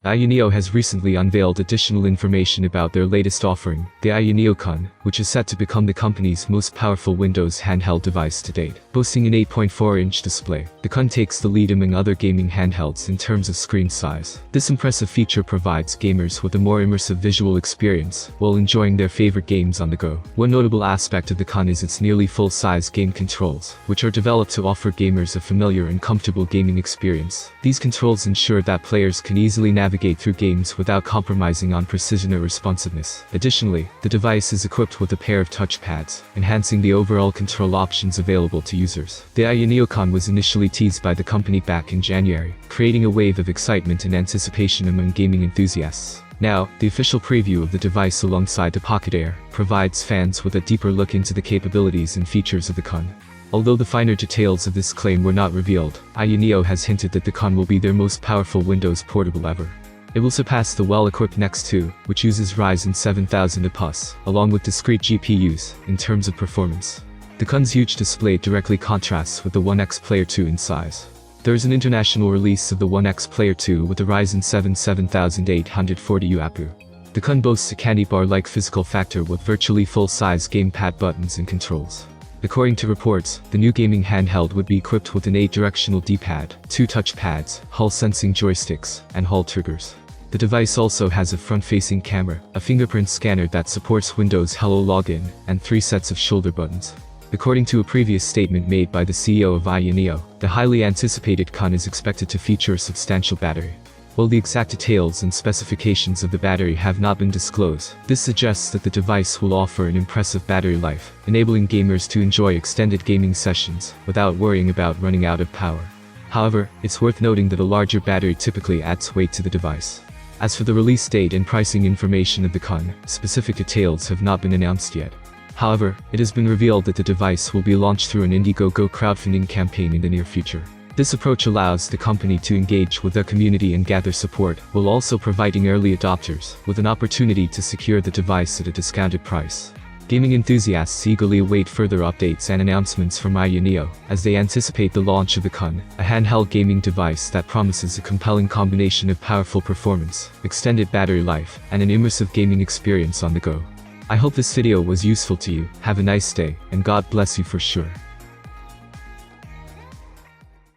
AYU has recently unveiled additional information about their latest offering, the AYU KUN, which is set to become the company's most powerful Windows handheld device to date. Boasting an 8.4-inch display, the KUN takes the lead among other gaming handhelds in terms of screen size. This impressive feature provides gamers with a more immersive visual experience while enjoying their favorite games on the go. One notable aspect of the KUN is its nearly full-size game controls, which are developed to offer gamers a familiar and comfortable gaming experience. These controls ensure that players can easily navigate through games without compromising on precision or responsiveness. Additionally, the device is equipped with a pair of touchpads, enhancing the overall control options available to users. The AYU KUN was initially teased by the company back in January, creating a wave of excitement and anticipation among gaming enthusiasts. Now, the official preview of the device alongside the Pocket Air provides fans with a deeper look into the capabilities and features of the KUN. Although the finer details of this claim were not revealed, AYU has hinted that the KUN will be their most powerful Windows portable ever. It will surpass the well-equipped Next 2, which uses Ryzen 7000 APUs, along with discrete GPUs, in terms of performance. The KUN's huge display directly contrasts with the ONEXPLAYER 2 in size. There is an international release of the ONEXPLAYER 2 with the Ryzen 7 7840U APU. The KUN boasts a candy bar-like physical factor with virtually full-size gamepad buttons and controls. According to reports, the new gaming handheld would be equipped with an 8-directional D-pad, 2 touchpads, Hall-sensing joysticks, and Hall triggers. The device also has a front-facing camera, a fingerprint scanner that supports Windows Hello Login, and 3 sets of shoulder buttons. According to a previous statement made by the CEO of AYU, the highly anticipated KUN is expected to feature a substantial battery. While the exact details and specifications of the battery have not been disclosed, this suggests that the device will offer an impressive battery life, enabling gamers to enjoy extended gaming sessions without worrying about running out of power. However, it's worth noting that a larger battery typically adds weight to the device. As for the release date and pricing information of the KUN, specific details have not been announced yet. However, it has been revealed that the device will be launched through an Indiegogo crowdfunding campaign in the near future. This approach allows the company to engage with their community and gather support, while also providing early adopters with an opportunity to secure the device at a discounted price. Gaming enthusiasts eagerly await further updates and announcements from AYU as they anticipate the launch of the KUN, a handheld gaming device that promises a compelling combination of powerful performance, extended battery life, and an immersive gaming experience on the go. I hope this video was useful to you. Have a nice day, and God bless you for sure.